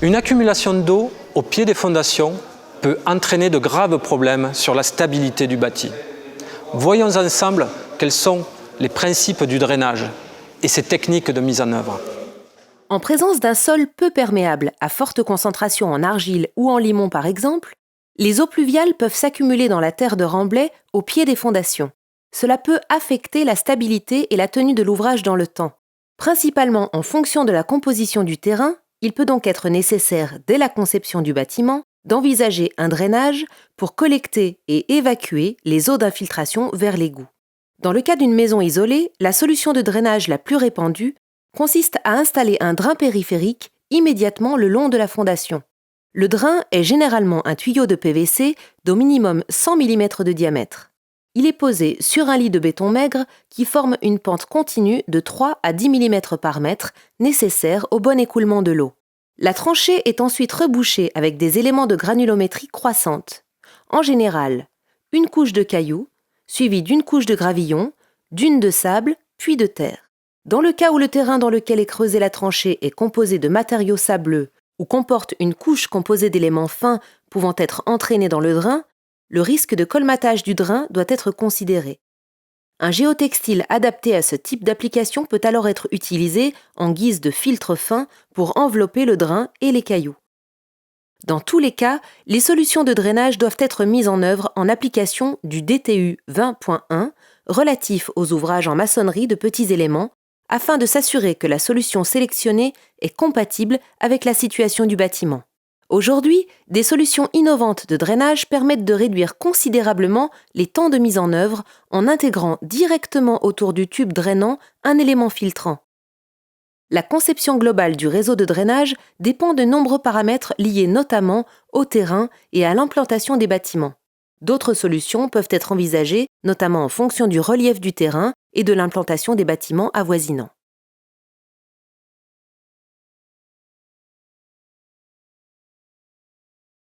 Une accumulation d'eau au pied des fondations peut entraîner de graves problèmes sur la stabilité du bâti. Voyons ensemble quels sont les principes du drainage et ses techniques de mise en œuvre. En présence d'un sol peu perméable, à forte concentration en argile ou en limon par exemple, les eaux pluviales peuvent s'accumuler dans la terre de remblai au pied des fondations. Cela peut affecter la stabilité et la tenue de l'ouvrage dans le temps. Principalement en fonction de la composition du terrain, il peut donc être nécessaire, dès la conception du bâtiment, d'envisager un drainage pour collecter et évacuer les eaux d'infiltration vers l'égout. Dans le cas d'une maison isolée, la solution de drainage la plus répandue consiste à installer un drain périphérique immédiatement le long de la fondation. Le drain est généralement un tuyau de PVC d'au minimum 100 mm de diamètre. Il est posé sur un lit de béton maigre qui forme une pente continue de 3 à 10 mm par mètre, nécessaire au bon écoulement de l'eau. La tranchée est ensuite rebouchée avec des éléments de granulométrie croissante. En général, une couche de cailloux, suivie d'une couche de gravillon, d'une de sable, puis de terre. Dans le cas où le terrain dans lequel est creusée la tranchée est composé de matériaux sableux ou comporte une couche composée d'éléments fins pouvant être entraînés dans le drain, le risque de colmatage du drain doit être considéré. Un géotextile adapté à ce type d'application peut alors être utilisé en guise de filtre fin pour envelopper le drain et les cailloux. Dans tous les cas, les solutions de drainage doivent être mises en œuvre en application du DTU 20.1 relatif aux ouvrages en maçonnerie de petits éléments, afin de s'assurer que la solution sélectionnée est compatible avec la situation du bâtiment. Aujourd'hui, des solutions innovantes de drainage permettent de réduire considérablement les temps de mise en œuvre en intégrant directement autour du tube drainant un élément filtrant. La conception globale du réseau de drainage dépend de nombreux paramètres liés notamment au terrain et à l'implantation des bâtiments. D'autres solutions peuvent être envisagées, notamment en fonction du relief du terrain et de l'implantation des bâtiments avoisinants.